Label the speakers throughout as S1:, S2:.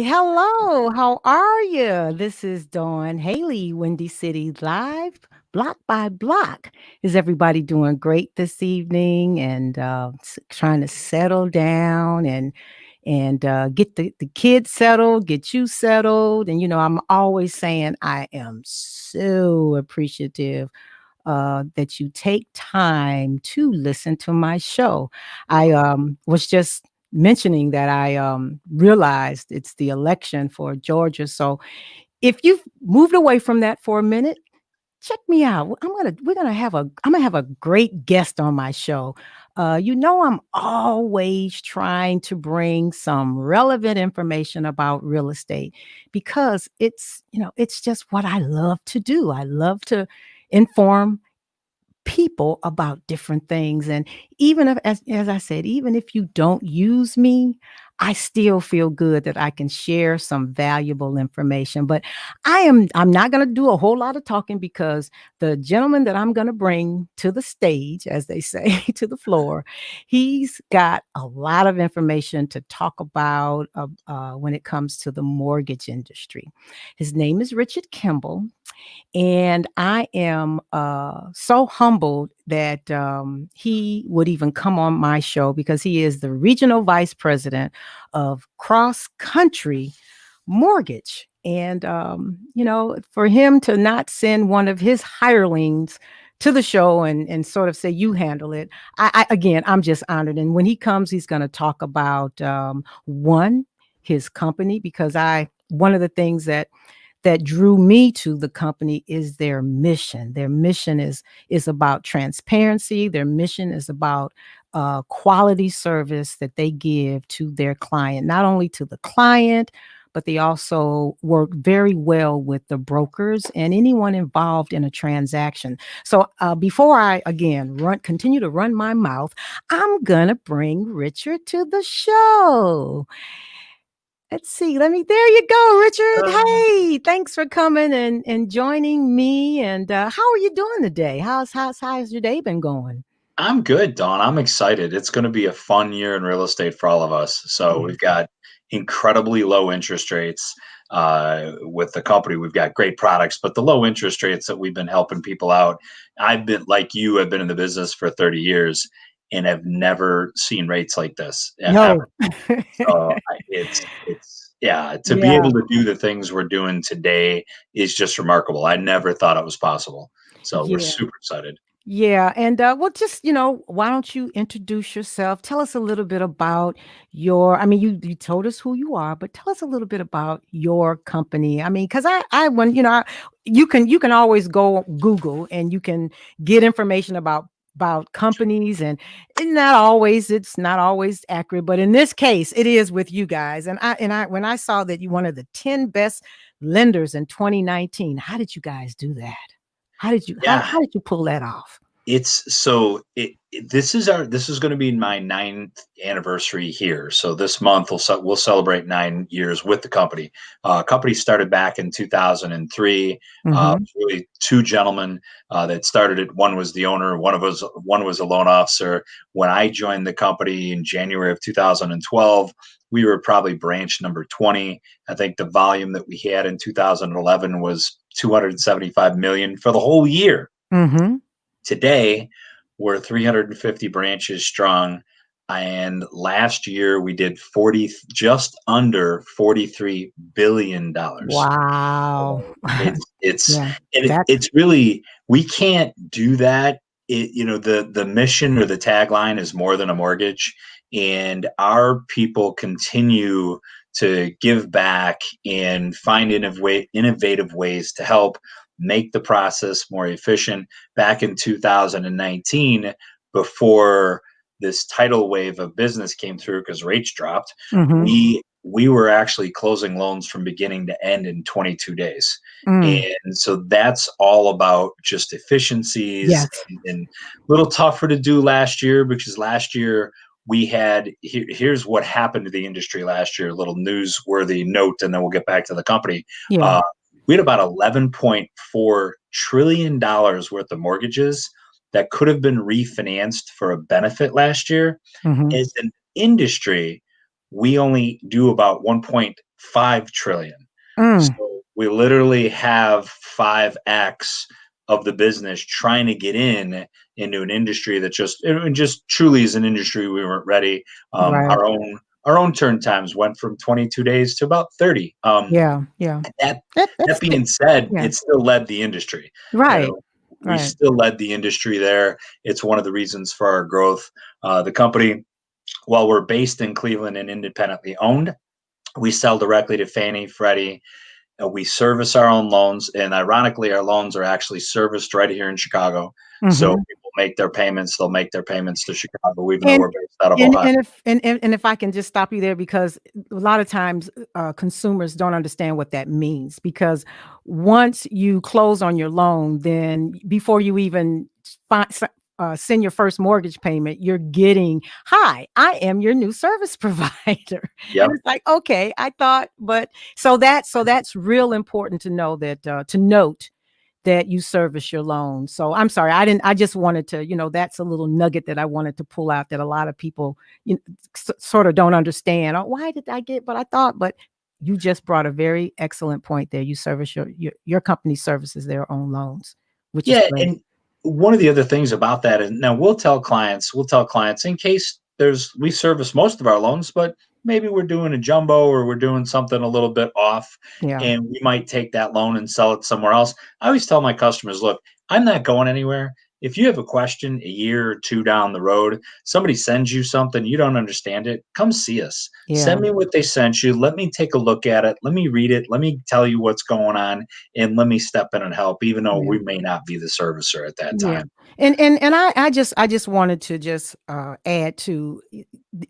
S1: Hello, how are you? This is Dawn Haley, Windy City Live, block by block. Is everybody doing great this evening and trying to settle down and get the kids settled, get you settled? And I'm always saying I am so appreciative that you take time to listen to my show. I was just mentioning that I realized it's the election for Georgia. So if you've moved away from that for a minute, check me out. I'm gonna have a great guest on my show. I'm always trying to bring some relevant information about real estate because it's just what I love to do. I love to inform people about different things. And even if, as I said, even if you don't use me, I still feel good that I can share some valuable information. But I'm not going to do a whole lot of talking because the gentleman that I'm going to bring to the stage, as they say, to the floor, he's got a lot of information to talk about when it comes to the mortgage industry. His name is Richard Kimball. And I am so humbled that he would even come on my show because he is the regional vice president of Cross Country Mortgage. And, for him to not send one of his hirelings to the show and sort of say, you handle it. Again, I'm just honored. And when he comes, he's going to talk about his company, because one of the things that drew me to the company is their mission. Their mission is about transparency. Their mission is about quality service that they give to their client, not only to the client, but they also work very well with the brokers and anyone involved in a transaction. So before I again continue to run my mouth, I'm gonna bring Richard to the show. Let's see. There you go, Richard. Hey, thanks for coming and joining me. And how are you doing today? How's your day been going?
S2: I'm good, Don. I'm excited. It's going to be a fun year in real estate for all of us. So
S1: Yeah.
S2: we've got incredibly low interest rates with the company. We've got great products, but the low interest rates that we've been helping people out. I've been like you. I've been in the business for 30 years and have never seen rates like this
S1: No.
S2: ever. So it's yeah. To be
S1: Yeah.
S2: able to do the things we're doing today is just remarkable. I never thought it was possible. So we're
S1: Yeah.
S2: super excited.
S1: Yeah. And well, just, why don't you introduce yourself? Tell us a little bit about I mean, you told us who you are, but tell us a little bit about your company. I mean, because when, you can always go Google and you can get information about companies and it's not always accurate, but in this case it is with you guys. And I when I saw that you one of the 10 best lenders in 2019, how did you guys do that? How did you how,
S2: Yeah.
S1: how did you pull that off?
S2: This is going to be my ninth anniversary here. So this month we'll celebrate 9 years with the company. Company started back in 2003.
S1: Mhm.
S2: Really two gentlemen that started it. One was the owner. One was a loan officer. When I joined the company in January of 2012, we were probably branch number 20. I think the volume that we had in 2011 was 275 million for the whole year.
S1: Mhm.
S2: Today, we're 350 branches strong, and last year we did 40, just under $43 billion.
S1: Wow.
S2: So it's
S1: Yeah.
S2: and
S1: That's
S2: it's really, we can't do that. The mission or the tagline is more than a mortgage, and our people continue to give back and find innovative ways to help make the process more efficient. Back in 2019, before this tidal wave of business came through because rates dropped,
S1: mhm.
S2: we were actually closing loans from beginning to end in 22 days.
S1: Mm.
S2: And so that's all about just efficiencies,
S1: Yes.
S2: and a little tougher to do last year because last year here's what happened to the industry last year, a little newsworthy note, and then we'll get back to the company.
S1: Yeah.
S2: uh, we had about $11.4 trillion worth of mortgages that could have been refinanced for a benefit last year.
S1: Mhm.
S2: As an industry, we only do about 5 trillion.
S1: Mm,
S2: So we literally have 5x of the business trying to get into an industry that just truly is an industry we weren't ready.
S1: right.
S2: Our own turn times went from 22 days to about 30.
S1: Yeah, yeah.
S2: That
S1: That's
S2: that
S1: it.
S2: being said,
S1: Yeah.
S2: it still led the industry. You
S1: Right.
S2: know, we
S1: Right.
S2: still led the industry there. It's one of the reasons for our growth. The company, while we're based in Cleveland and independently owned, we sell directly to Fannie, Freddie. We service our own loans, and ironically, our loans are actually serviced right here in Chicago. So
S1: Mhm.
S2: people make their payments; they'll make their payments to Chicago, even though
S1: And
S2: we're based out of
S1: and
S2: Ohio.
S1: and if and if I can just stop you there because a lot of times, consumers don't understand what that means because once you close on your loan, then before you even send your first mortgage payment, you're getting, "Hi, I am your new service provider." And
S2: Yep.
S1: it's like, "Okay, I thought," but so that's real important to know that, to note that you service your loan. So I'm sorry, I just wanted to, that's a little nugget that I wanted to pull out that a lot of people sort of don't understand. Oh, why did I get, but I thought, but you just brought a very excellent point there. You service your company services their own loans, which is
S2: Yeah,
S1: great.
S2: and one of the other things about that is now we'll tell clients in case we service most of our loans, but maybe we're doing a jumbo or we're doing something a little bit off,
S1: Yeah.
S2: and we might take that loan and sell it somewhere else. I always tell my customers, look, I'm not going anywhere. If you have a question a year or two down the road, somebody sends you something, you don't understand it, come see us.
S1: Yeah.
S2: Send me what they sent you. Let me take a look at it. Let me read it. Let me tell you what's going on and let me step in and help, even though
S1: Yeah.
S2: we may not be the servicer at that
S1: Yeah.
S2: time.
S1: And I just wanted to just add to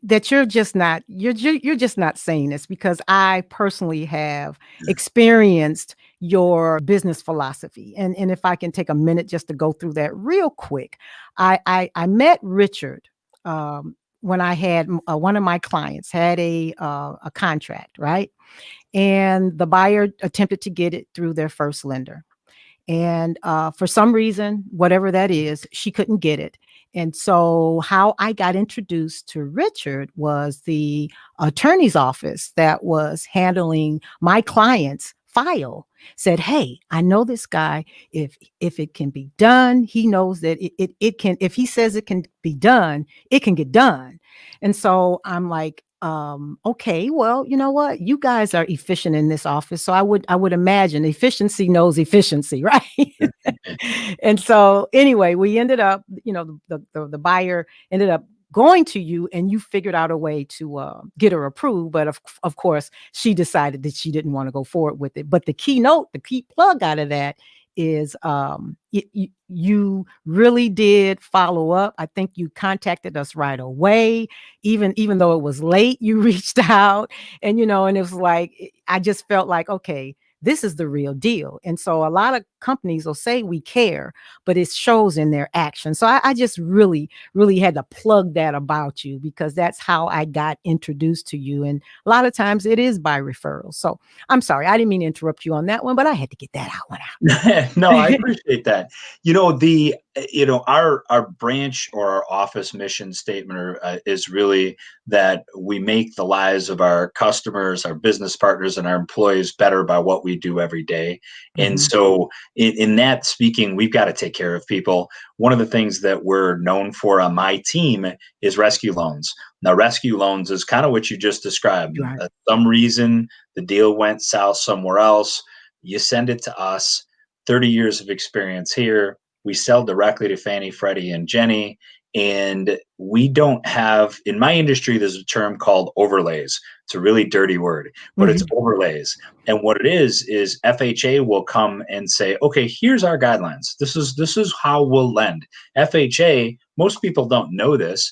S1: that you're just not saying this because I personally have experienced your business philosophy. And if I can take a minute just to go through that real quick. I met Richard when I had one of my clients had a contract, right? And the buyer attempted to get it through their first lender. And for some reason, whatever that is, she couldn't get it. And so, how I got introduced to Richard was the attorney's office that was handling my client's file. Said, "Hey, I know this guy. If it can be done, he knows that it can. If he says it can be done, it can get done." And so I'm like, okay, well, you know what? You guys are efficient in this office. So I would imagine efficiency knows efficiency, right? And so anyway, we ended up, the buyer ended up going to you and you figured out a way to get her approved. But of course, she decided that she didn't want to go forward with it. But the key plug out of that is you really did follow up. I think you contacted us right away, even though it was late. You reached out, and it was like I just felt like, okay, this is the real deal. And so a lot of companies will say we care, but it shows in their action. So I just really, really had to plug that about you because that's how I got introduced to you. And a lot of times it is by referral. So I'm sorry, I didn't mean to interrupt you on that one, but I had to get that out one
S2: No, I
S1: out.
S2: appreciate that. Our branch or our office mission statement is really that we make the lives of our customers, our business partners, and our employees better by what we do every day. And
S1: Mhm.
S2: so, in that speaking, we've got to take care of people. One of the things that we're known for on my team is rescue loans. Now, rescue loans is kind of what you just described.
S1: Right.
S2: Some reason the deal went south somewhere else. You send it to us. 30 years of experience here. We sell directly to Fannie, Freddie, and Jenny. And we don't have, in my industry, there's a term called overlays. It's a really dirty word, but it's
S1: Mhm.
S2: overlays. And what it is FHA will come and say, okay, here's our guidelines. This is how we'll lend. FHA, most people don't know this.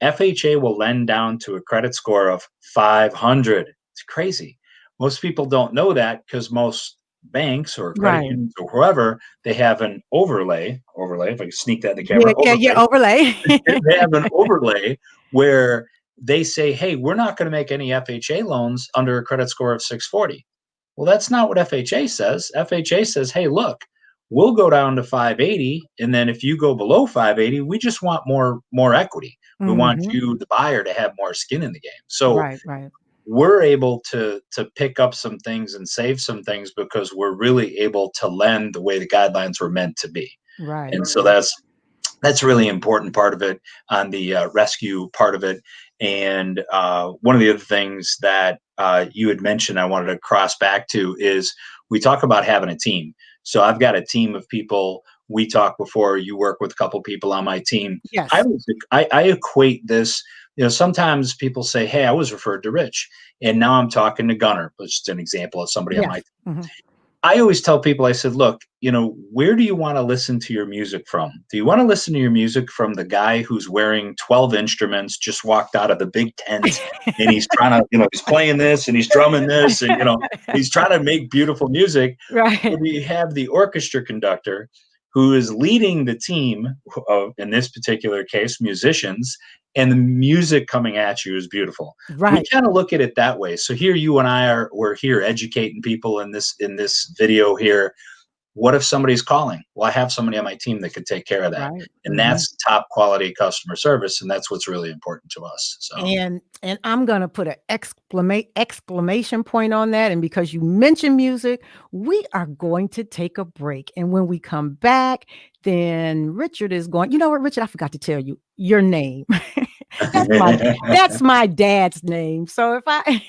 S2: FHA will lend down to a credit score of 500. It's crazy. Most people don't know that because most banks or credit
S1: Right.
S2: unions or whoever, they have an overlay, if I can sneak that in the
S1: Yeah,
S2: camera,
S1: yeah, yeah,
S2: overlay.
S1: overlay.
S2: They have an overlay where they say, hey, we're not going to make any FHA loans under a credit score of 640. Well, that's not what FHA says. FHA says, hey, look, we'll go down to 580, and then if you go below 580, we just want more equity. We want
S1: Mhm.
S2: you, the buyer, to have more skin in the game. So
S1: Right, right.
S2: we're able to pick up some things and save some things because we're really able to lend the way the guidelines were meant to be.
S1: Right.
S2: And so that's a really important part of it on the rescue part of it. And one of the other things that you had mentioned I wanted to cross back to is we talk about having a team. So I've got a team of people. We talked before. You work with a couple people on my team.
S1: Yes.
S2: I equate this. Sometimes people say, "Hey, I was referred to Rich, and now I'm talking to Gunner." Just an example of somebody on my team.
S1: Mm-hmm.
S2: I always tell people, I said, look, where do you want to listen to your music from? Do you want to listen to your music from the guy who's wearing 12 instruments, just walked out of the big tent, and he's trying to, he's playing this and he's drumming this and, he's trying to make beautiful music.
S1: Right.
S2: Or do you have the orchestra conductor who is leading the team of, in this particular case, musicians, and the music coming at you is beautiful.
S1: Right.
S2: We kind of look at it that way. So here you and I we're here educating people in this video here. What if somebody's calling? Well, I have somebody on my team that could take care of that.
S1: Right.
S2: And that's top quality customer service. And that's what's really important to us. So
S1: and I'm gonna put an exclamation point on that. And because you mentioned music, we are going to take a break. And when we come back, then Richard is going, you know what, Richard, I forgot to tell you your name. That's my dad's name. So if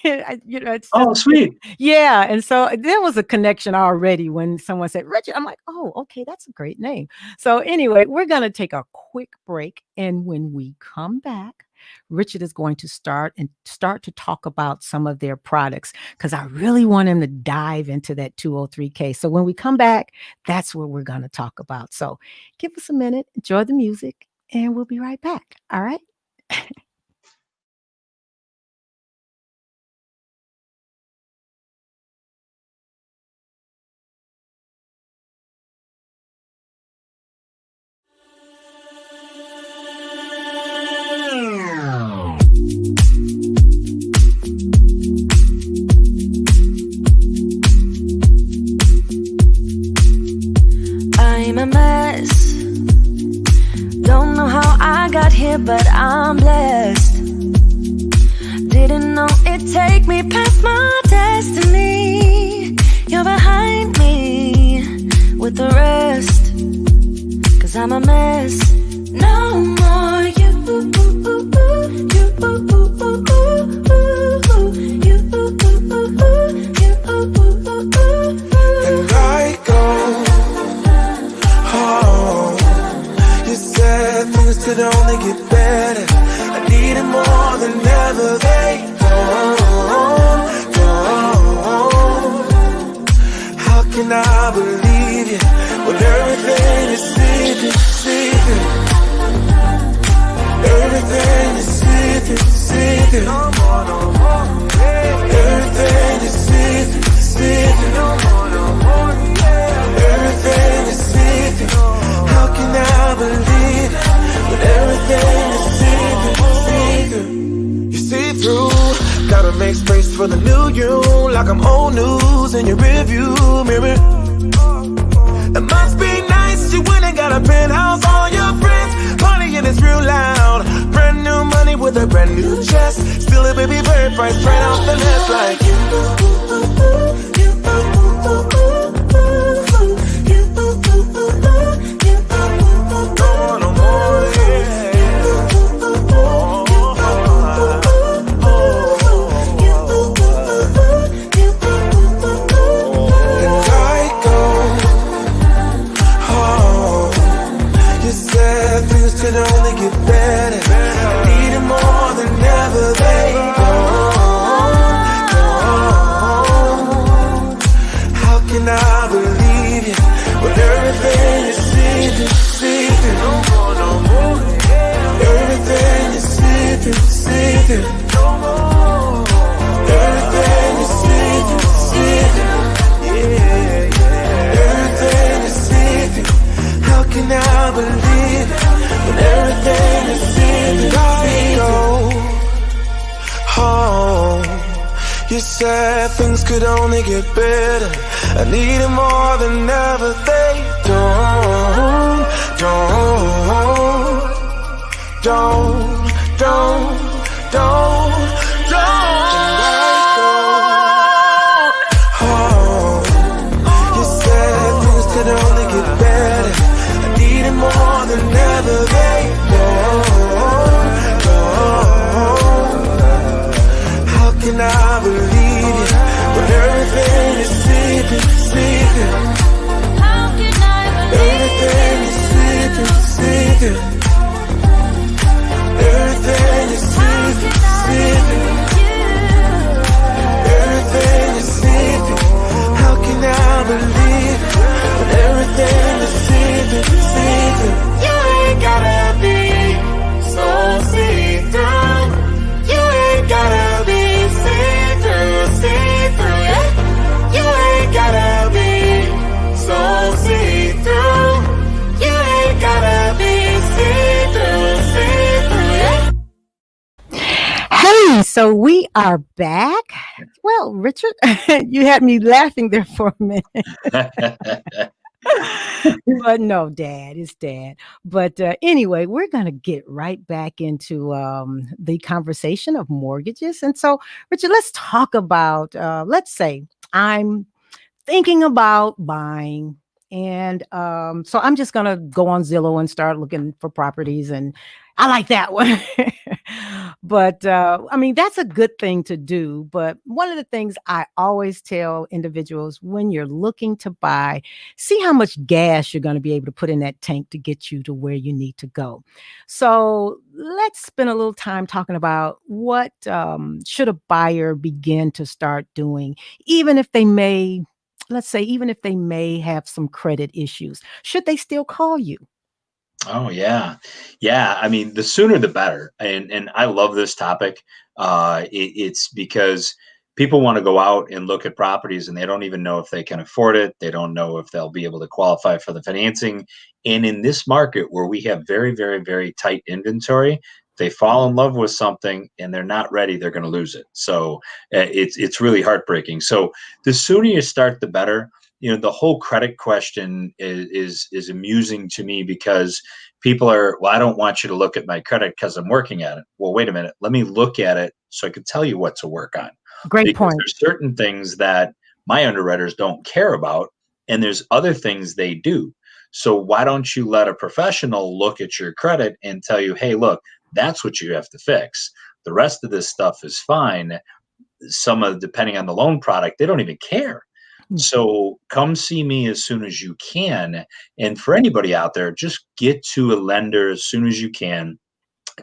S1: it's
S2: sweet.
S1: Yeah. And so there was a connection already when someone said Richard. I'm like, oh, okay, that's a great name. So anyway, we're going to take a quick break. And when we come back, Richard is going to start to talk about some of their products because I really want him to dive into that 203K. So when we come back, that's what we're going to talk about. So give us a minute, enjoy the music, and we'll be right back. All right.
S3: I'm a mess. Don't know how I got here, but I'm blessed. Didn't know it'd take me past my destiny. You're behind me with the rest, 'cause I'm a mess. No more you,
S4: and I go home. You said things could only get better. I need it more than ever. They don't. How can I believe you when everything is see-through? Everything is see-through. Everything is see-through. Everything is see-through. How can I believe it when everything is see-through? You see through. Gotta make space for the new you, like I'm old news in your rearview mirror. It must be nice, you went and got a penthouse, all your friends partying is real loud. Brand new money with a brand new chest, still a baby bird price right off the nest like you. Could only get better. I need it more than ever. They don't. How can I believe you when everything is see-through? Everything is see-through. Everything is see-through. Everything is see-through. How can I believe it? When everything is see-through. I go home. You said things could only get better. I need it more than ever. They don't. And I believe it. When everything is see-through. You ain't gotta be so see-through. You ain't gotta be see-through, yeah. You ain't gotta be so see-through. You ain't gotta be see-through, yeah.
S1: Hey, so we are back. Well, Richard, you had me laughing there for a minute. But no, Dad, it's Dad. But anyway, we're going to get right back into the conversation of mortgages. And so, Richard, let's talk about, let's say I'm thinking about buying. And so I'm just going to go on Zillow and start looking for properties. And I like that one. But I mean, that's a good thing to do. But one of the things I always tell individuals when you're looking to buy, see how much gas you're going to be able to put in that tank to get you to where you need to go. So let's spend a little time talking about what should a buyer begin to start doing, even if they may, let's say, even if they may have some credit issues. Should they still call you?
S2: Oh yeah, yeah. I mean, the sooner the better. And I love this topic. It's because people want to go out and look at properties, and they don't even know if they can afford it. They don't know if they'll be able to qualify for the financing. And in this market where we have very, very, very tight inventory, they fall in love with something and they're not ready. They're going to lose it. So it's really heartbreaking. So the sooner you start, the better. You know, the whole credit question is amusing to me because people are, well, I don't want you to look at my credit because I'm working at it. Well, wait a minute. Let me look at it so I can tell you what to work on.
S1: Great
S2: Because
S1: point.
S2: there's certain things that my underwriters don't care about, and there's other things they do. So why don't you let a professional look at your credit and tell you, hey, look, that's what you have to fix. The rest of this stuff is fine. Depending on the loan product, they don't even care. So come see me as soon as you can. And for anybody out there, just get to a lender as soon as you can.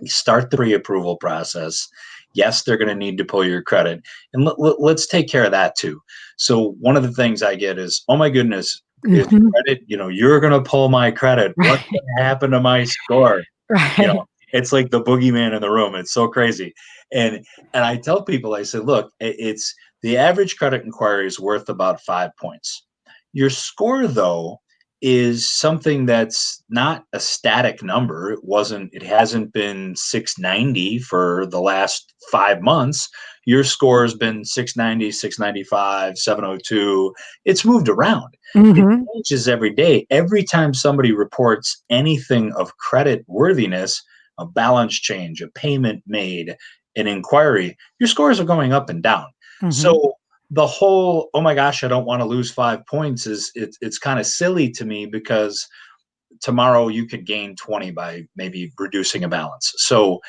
S2: Start the pre-approval process. Yes, they're going to need to pull your credit. And let's take care of that too. So one of the things I get is, oh my goodness, is credit, you're going to pull my credit. What's going to happen to my score?
S1: Right.
S2: It's like the boogeyman in the room. It's so crazy. And I tell people, I say, look, it's the average credit inquiry is worth about 5 points. Your score, though, is something that's not a static number. It hasn't been 690 for the last 5 months. Your score has been 690, 695, 702. It's moved around. It changes every day. Every time somebody reports anything of credit worthiness, a balance change, a payment made, an inquiry, your scores are going up and down. So the whole, oh my gosh, I don't want to lose 5 points it's kind of silly to me, because tomorrow you could gain 20 by maybe reducing a balance. So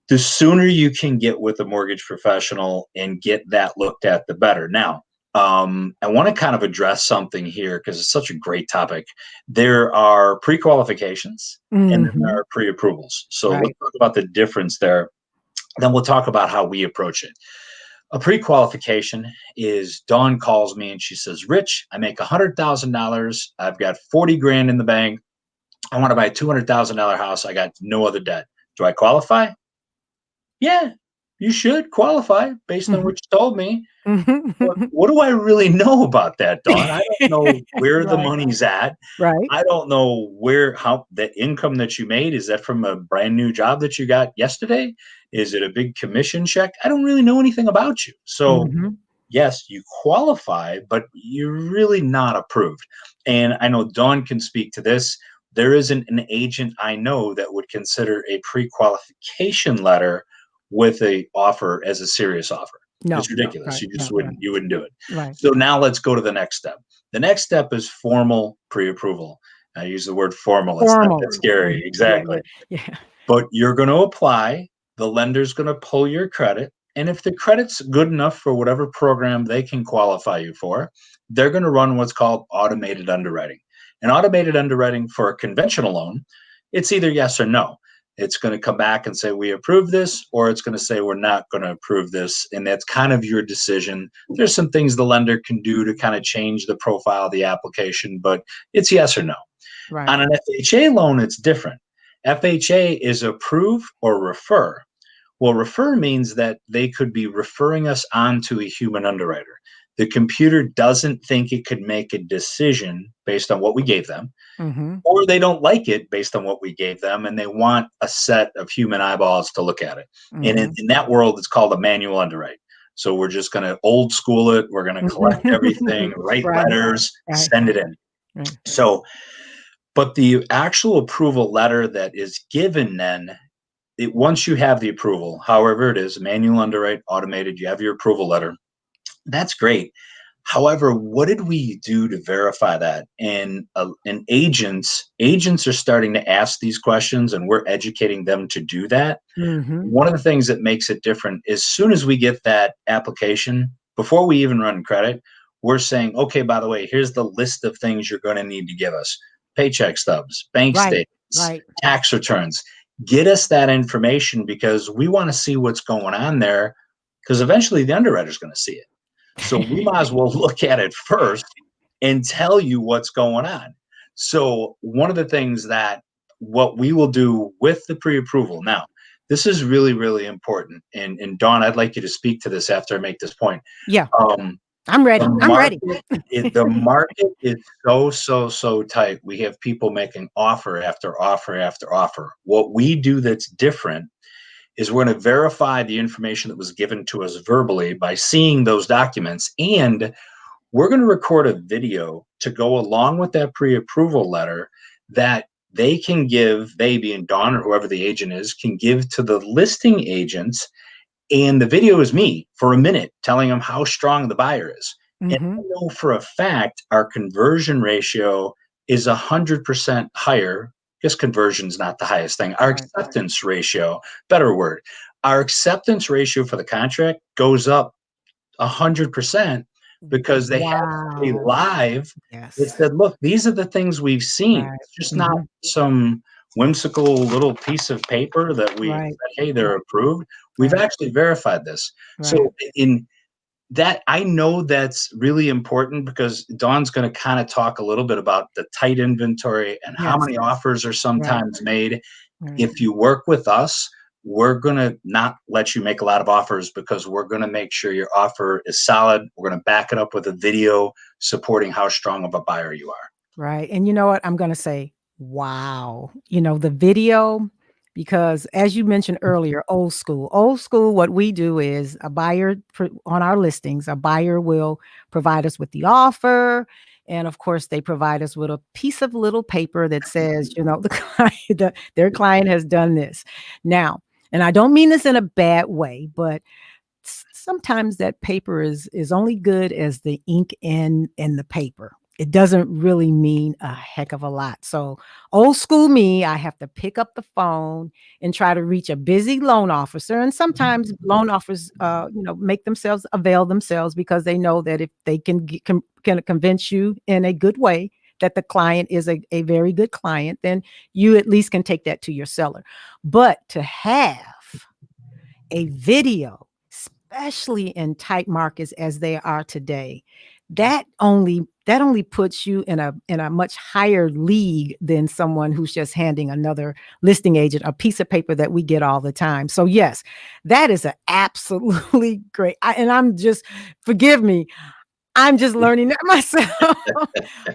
S2: the sooner you can get with a mortgage professional and get that looked at, the better. Now, I want to kind of address something here because it's such a great topic. There are pre-qualifications and then there are pre-approvals. So let's talk about the difference there. Then we'll talk about how we approach it. A pre-qualification is Dawn calls me and she says, Rich, I make $100,000. I've got 40 grand in the bank. I want to buy a $200,000 house. I got no other debt. Do I qualify? Yeah, you should qualify based on what you told me. What do I really know about that, Dawn? I don't know where the money's at.
S1: Right.
S2: I don't know how the income that you made, is that from a brand new job that you got yesterday? Is it a big commission check? I don't really know anything about you. So yes, you qualify, but you're really not approved. And I know Dawn can speak to this. There isn't an agent I know that would consider a pre-qualification letter with a offer as a serious offer.
S1: No,
S2: it's ridiculous.
S1: right,
S2: You wouldn't do it.
S1: Right.
S2: So now let's go to the next step. The next step is formal pre-approval. I use the word formal. It's not that scary. Exactly.
S1: Yeah.
S2: But you're going to apply. The lender's going to pull your credit. And if the credit's good enough for whatever program they can qualify you for, they're going to run what's called automated underwriting. And automated underwriting for a conventional loan, it's either yes or no. It's going to come back and say, we approve this, or it's going to say, we're not going to approve this. And that's kind of your decision. There's some things the lender can do to kind of change the profile of the application, but it's yes or no.
S1: Right.
S2: On an FHA loan, it's different. FHA is approve or refer. Well, refer means that they could be referring us on to a human underwriter. The computer doesn't think it could make a decision based on what we gave them, or they don't like it based on what we gave them, and they want a set of human eyeballs to look at it. And in that world, it's called a manual underwrite. So we're just going to old school it. We're going to collect everything, write letters, send it in. So, but the actual approval letter that is given then, once you have the approval, however it is, manual underwrite, automated, you have your approval letter. That's great. However, what did we do to verify that? And agents are starting to ask these questions, and we're educating them to do that. One of the things that makes it different is, as soon as we get that application, before we even run credit, we're saying, okay, by the way, here's the list of things you're going to need to give us: paycheck stubs, bank statements, tax returns. Get us that information, because we want to see what's going on there, because eventually the underwriter's going to see it. So we might as well look at it first and tell you what's going on. So one of the things that what we will do with the pre-approval, now, this is really, really important. And Dawn, I'd like you to speak to this after I make this point.
S1: Yeah. I'm ready.
S2: The market is so tight. We have people making offer after offer after offer. What we do that's different is we're going to verify the information that was given to us verbally by seeing those documents, and we're going to record a video to go along with that pre-approval letter that they can give, they being Dawn or whoever the agent is, can give to the listing agents. And the video is me for a minute telling them how strong the buyer is. And I know for a fact our conversion ratio is 100% higher. I guess conversion's not the highest thing. Our acceptance ratio, better word, our acceptance ratio for the contract goes up 100%, because they have a live that said, look, these are the things we've seen. It's just not some whimsical little piece of paper that we said, hey, they're approved. We've actually verified this. So in that, I know that's really important, because Dawn's going to kind of talk a little bit about the tight inventory and how many offers are sometimes made. If you work with us, we're going to not let you make a lot of offers, because we're going to make sure your offer is solid. We're going to back it up with a video supporting how strong of a buyer you are.
S1: Right. And you know what? I'm going to say, wow, the video, because as you mentioned earlier, old school, what we do is a buyer on our listings, a buyer will provide us with the offer. And of course, they provide us with a piece of little paper that says, their client has done this. Now, and I don't mean this in a bad way, but sometimes that paper is only good as the ink in the paper. It doesn't really mean a heck of a lot. So old school me, I have to pick up the phone and try to reach a busy loan officer. And sometimes loan officers, avail themselves, because they know that if they can convince you in a good way that the client is a very good client, then you at least can take that to your seller. But to have a video, especially in tight markets as they are today, that only puts you in a much higher league than someone who's just handing another listing agent a piece of paper that we get all the time. So yes, that is an absolutely great. Forgive me, I'm just learning that myself.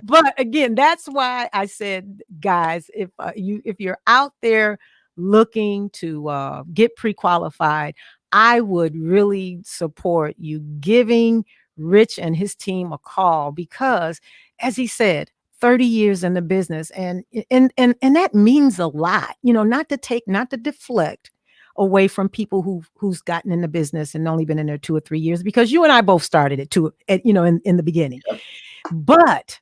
S1: But again, that's why I said, guys, if you're out there looking to get pre-qualified, I would really support you giving Rich and his team a call, because as he said, 30 years in the business, and that means a lot, not to deflect away from people who's gotten in the business and only been in there 2 or 3 years, because you and I both started it too, in the beginning. Yep. But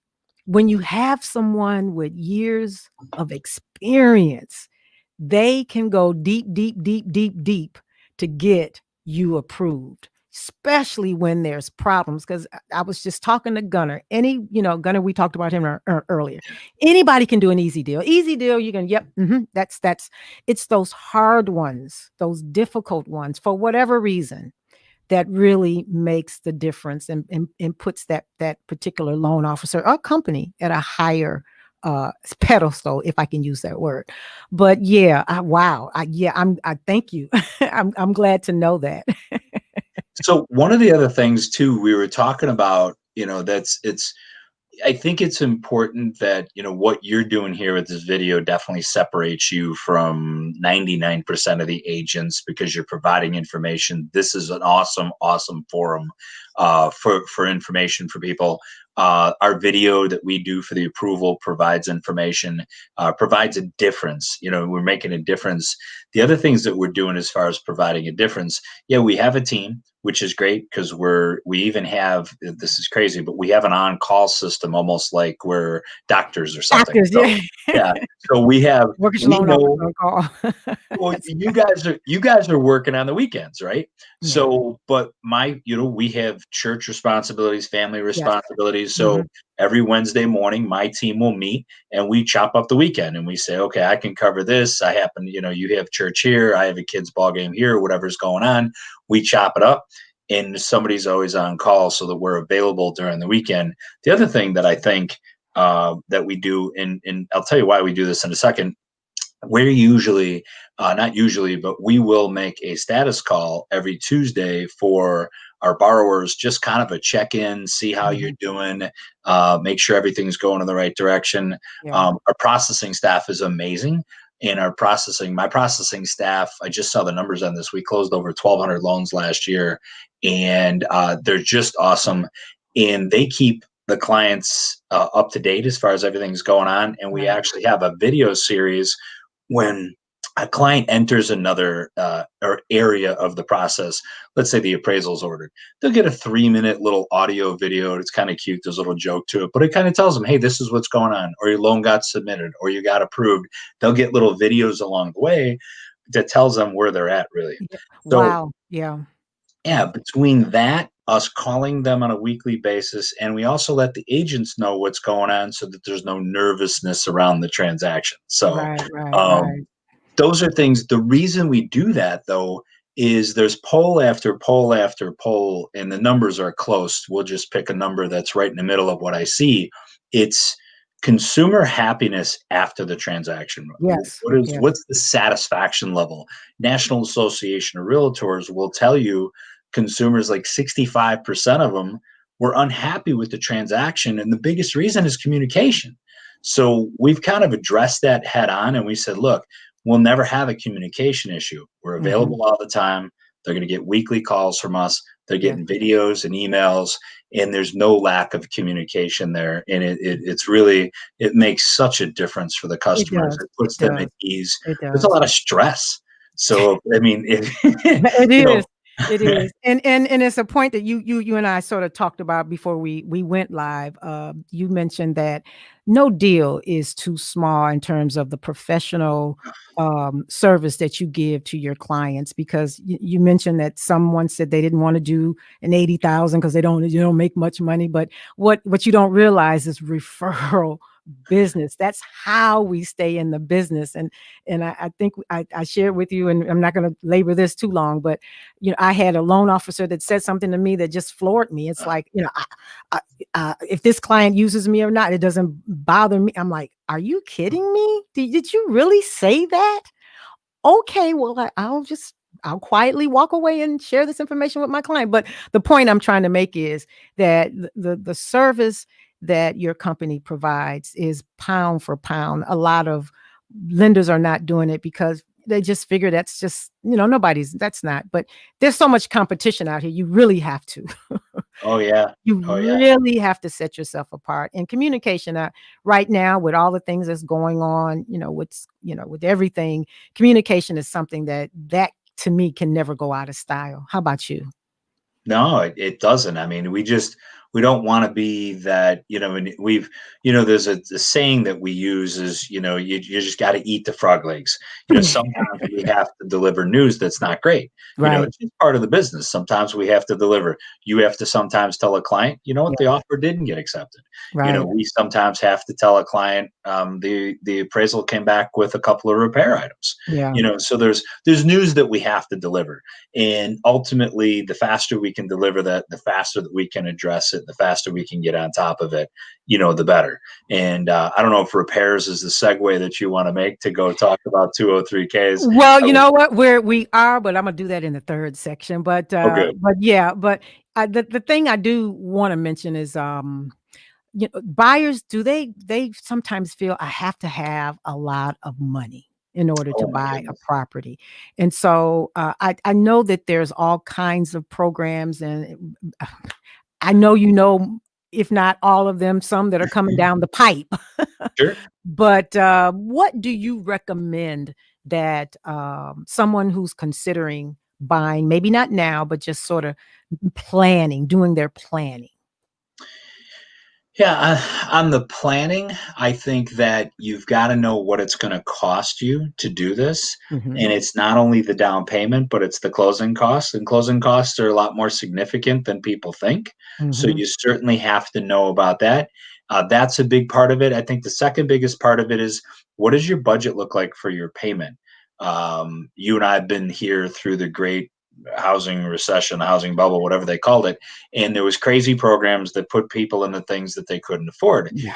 S1: when you have someone with years of experience, they can go deep to get you approved. especially when there's problems. Because I was just talking to Gunner. Gunner, we talked about him earlier. Anybody can do an easy deal. Easy deal, you can, yep, that's it's those hard ones, those difficult ones, for whatever reason, that really makes the difference and puts that particular loan officer or company at a higher pedestal, if I can use that word. But yeah, I thank you. I'm glad to know that.
S2: So one of the other things too, we were talking about, I think it's important that, what you're doing here with this video definitely separates you from 99% of the agents, because you're providing information. This is an awesome, awesome forum for information for people. Our video that we do for the approval provides information, provides a difference. We're making a difference. The other things that we're doing as far as providing a difference, we have a team, which is great, because we even have, this is crazy, but we have an on-call system, almost like we're doctors or something.
S1: Doctors,
S2: so,
S1: yeah.
S2: So we have,
S1: workers loan officer on call.
S2: well, you guys are working on the weekends, right?
S1: Yeah.
S2: So, but we have church responsibilities, family responsibilities. So every Wednesday morning, my team will meet and we chop up the weekend and we say, okay, I can cover this. I happen, you have church here, I have a kids ball game here, whatever's going on. We chop it up, and somebody's always on call so that we're available during the weekend. The other thing that I think that we do, and I'll tell you why we do this in a second. We're usually, not usually, but we will make a status call every Tuesday for our borrowers, just kind of a check-in, see how you're doing, make sure everything's going in the right direction. Our processing staff is amazing. And my processing staff, I just saw the numbers on this. We closed over 1,200 loans last year, and they're just awesome. And they keep the clients up to date as far as everything's going on. And we actually have a video series when a client enters another or area of the process. Let's say the appraisal's ordered, they'll get a 3-minute little audio video. It's kind of cute. There's a little joke to it, but it kind of tells them, hey, this is what's going on, or your loan got submitted, or you got approved. They'll get little videos along the way that tells them where they're at, really. So,
S1: wow. Yeah.
S2: Between that, us calling them on a weekly basis, and we also let the agents know what's going on so that there's no nervousness around the transaction. So
S1: right.
S2: Those are things. The reason we do that, though, is there's poll after poll after poll, and the numbers are close. We'll just pick a number that's right in the middle of what I see. It's consumer happiness after the transaction.
S1: Yes.
S2: What's the satisfaction level? National Association of Realtors will tell you consumers, like 65% of them, were unhappy with the transaction, and the biggest reason is communication. So we've kind of addressed that head on, and we said, look, we'll never have a communication issue. We're available all the time. They're going to get weekly calls from us. They're getting videos and emails, and there's no lack of communication there. And it makes such a difference for the customers. It puts them at ease. There's a lot of stress. So, I mean,
S1: it is. It is. And it's a point that you and I sort of talked about before we went live. You mentioned that no deal is too small in terms of the professional service that you give to your clients, because you mentioned that someone said they didn't want to do an 80,000 because they don't make much money. But what you don't realize is referral business. That's how we stay in the business. And I think I shared with you, and I'm not going to labor this too long, but I had a loan officer that said something to me that just floored me. It's like, if this client uses me or not, it doesn't bother me. I'm like, are you kidding me? Did you really say that? Okay, well, I'll quietly walk away and share this information with my client. But the point I'm trying to make is that the service that your company provides is pound for pound. A lot of lenders are not doing it because they just figure that's just, that's not, but there's so much competition out here. You really have to.
S2: Oh yeah.
S1: You really have to set yourself apart. And communication right now, with all the things that's going on, with everything, communication is something that to me can never go out of style. How about you?
S2: No, it doesn't. I mean, we don't want to be that, and there's a saying that we use is, you just got to eat the frog legs. Sometimes we have to deliver news that's not great.
S1: Right.
S2: It's just part of the business. Sometimes we have to deliver. You have to sometimes tell a client, what, the offer didn't get accepted.
S1: Right.
S2: We sometimes have to tell a client, the appraisal came back with a couple of repair items.
S1: Yeah.
S2: So there's news that we have to deliver. And ultimately, the faster we can deliver that, the faster that we can address it, the faster we can get on top of it, the better. And I don't know if repairs is the segue that you want to make to go talk about 203Ks.
S1: Well, you know what, we are, but I'm gonna do that in the third section. But
S2: Okay.
S1: The thing I do want to mention is buyers, they sometimes feel I have to have a lot of money in order to
S2: Oh my
S1: buy a
S2: goodness.
S1: property. And so I know that there's all kinds of programs, and I know, if not all of them, some that are coming down the pipe.
S2: Sure.
S1: But what do you recommend that someone who's considering buying, maybe not now, but just sort of doing their planning?
S2: Yeah, on the planning, I think that you've got to know what it's going to cost you to do this.
S1: Mhm.
S2: And it's not only the down payment, but it's the closing costs. And closing costs are a lot more significant than people think. So
S1: Mhm.
S2: you certainly have to know about that. That's a big part of it. I think the second biggest part of it is, what does your budget look like for your payment? You and I have been here through the great housing recession, housing bubble, whatever they called it, and there was crazy programs that put people into things that they couldn't afford.
S1: Yeah.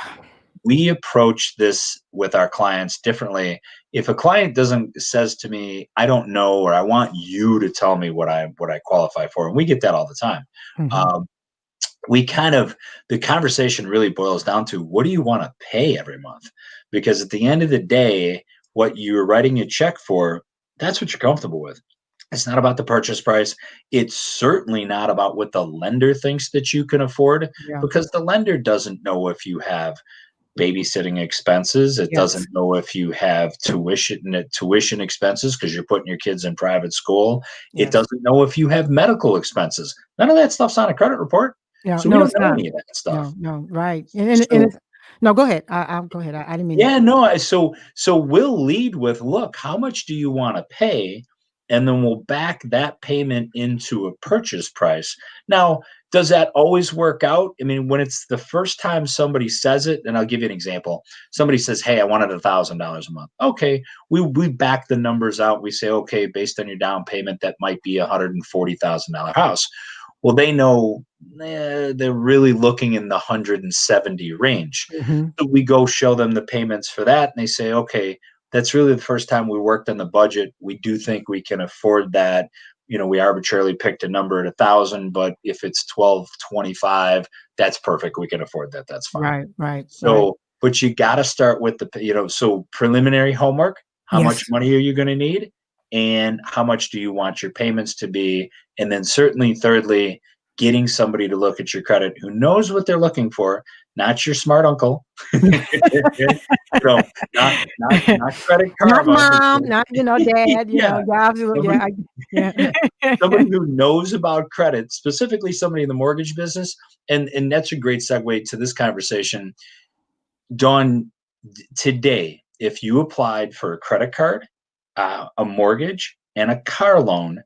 S2: We approach this with our clients differently. If a client doesn't says to me, I don't know, or I want you to tell me what I qualify for, and we get that all the time.
S1: Mhm.
S2: Um, the conversation really boils down to, what do you want to pay every month? Because at the end of the day, what you're writing a check for, that's what you're comfortable with. It's not about the purchase price. It's certainly not about what the lender thinks that you can afford,
S1: Yeah.
S2: because the lender doesn't know if you have babysitting expenses. It
S1: Yes.
S2: doesn't know if you have tuition expenses because you're putting your kids in private school. It
S1: Yes.
S2: doesn't know if you have medical expenses. None of that stuff's on a credit report.
S1: Yeah.
S2: So we
S1: No,
S2: don't
S1: it's
S2: know
S1: not.
S2: any of that stuff.
S1: No, no, right. And
S2: So
S1: it's no, go ahead. I'll go ahead. I didn't mean to.
S2: yeah, no, so we'll lead with, look, how much do you want to pay? And then we'll back that payment into a purchase price. Now, does that always work out? I mean, when it's the first time somebody says it, and I'll give you an example. Somebody says, hey, I wanted $1,000 a month. Okay, we back the numbers out. We say, okay, based on your down payment, that might be a $140,000 house. Well, they know they're really looking in the 170 range.
S1: Mhm.
S2: So we go show them the payments for that, and they say, okay, that's really the first time we worked on the budget. We do think we can afford that. We arbitrarily picked a number at 1,000, but if it's 1,225, that's perfect. We can afford that. That's fine.
S1: Right, right, right.
S2: So, but you got to start with so preliminary homework. How much
S1: Yes.
S2: money are you going to need? And how much do you want your payments to be? And then certainly, thirdly, getting somebody to look at your credit who knows what they're looking for, not your smart uncle. Not Credit
S1: Not
S2: Karma.
S1: mom, not, dad,
S2: Yeah.
S1: yeah, absolutely.
S2: Somebody,
S1: Yeah.
S2: somebody who knows about credit, specifically somebody in the mortgage business. And that's a great segue to this conversation. Dawn, today, if you applied for a credit card, a mortgage, and a car loan,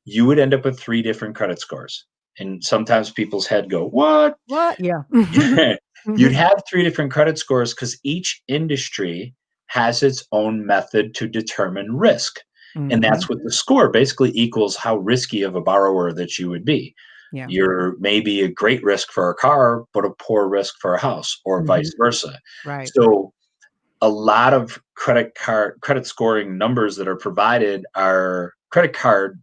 S2: you would end up with 3 different credit scores. And sometimes people's head go, what?
S1: What? Yeah.
S2: You'd
S1: Mhm.
S2: have 3 different credit scores because each industry has its own method to determine risk. And
S1: Mhm.
S2: that's what the score basically equals, how risky of a borrower that you would be.
S1: Yeah.
S2: You're maybe a great risk for a car, but a poor risk for a house, or
S1: Mhm.
S2: vice versa.
S1: Right.
S2: So a lot of credit scoring numbers that are provided are credit card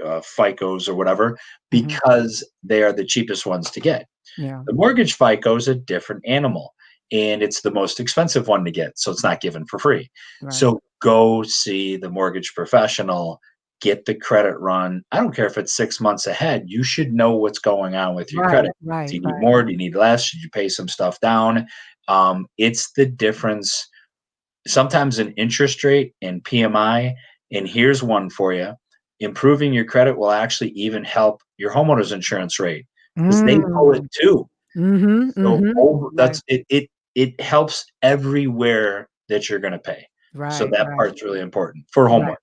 S2: FICOs or whatever,
S1: Mhm.
S2: because they are the cheapest ones to get.
S1: Yeah.
S2: The mortgage FICO is a different animal, and it's the most expensive one to get, so it's not given for free.
S1: Right.
S2: So go see the mortgage professional, get the credit run. I don't care if it's 6 months ahead. You should know what's going on with your
S1: Right,
S2: credit. Do
S1: right,
S2: you need
S1: right.
S2: more? Do you need less? Should you pay some stuff down? It's the difference sometimes in interest rate and PMI. And here's one for you: improving your credit will actually even help your homeowner's insurance rate. because they pull it
S1: Mm.
S2: too.
S1: Mhm,
S2: So
S1: mhm. Right,
S2: it helps everywhere that you're gonna pay. So
S1: right,
S2: that
S1: right,
S2: part's really important for
S1: right.
S2: homework.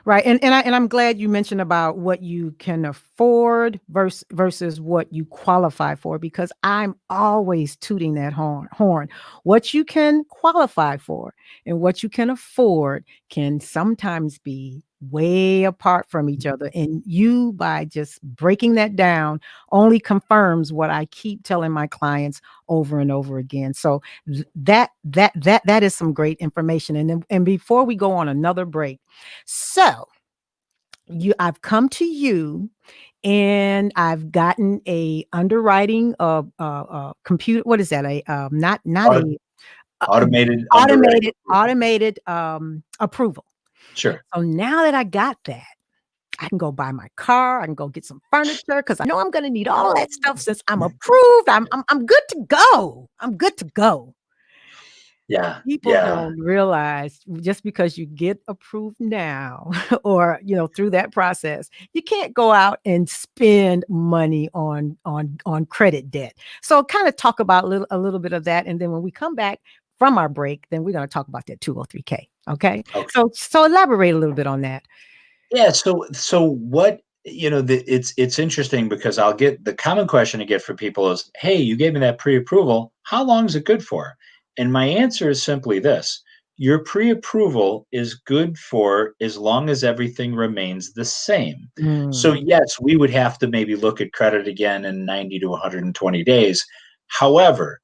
S1: Right, and I'm glad you mentioned about what you can afford versus what you qualify for, because I'm always tooting that horn. What you can qualify for and what you can afford can sometimes be way apart from each other, and you, by just breaking that down, only confirms what I keep telling my clients over and over again. So that is some great information. And before we go on another break, so I've come to you and I've gotten a underwriting computer. What is that? A not
S2: Auto
S1: a
S2: automated underwriting approval.
S1: automated approval.
S2: Sure.
S1: So now that I got that, I can go buy my car. I can go get some furniture because I know I'm going to need all that stuff since I'm approved. I'm good to go. I'm good to go.
S2: Yeah,
S1: People
S2: yeah.
S1: don't realize just because you get approved now or, through that process, you can't go out and spend money on credit debt. So kind of talk about a little bit of that. And then when we come back from our break, then we're going to talk about that 203K. Okay.
S2: Okay.
S1: So elaborate a little bit on that.
S2: Yeah, so what it's interesting because I'll get the common question I get from people is, "Hey, you gave me that pre-approval. How long is it good for?" And my answer is simply this: your pre-approval is good for as long as everything remains the same. So
S1: Mm,
S2: yes, we would have to maybe look at credit again in 90 to 120 days. However,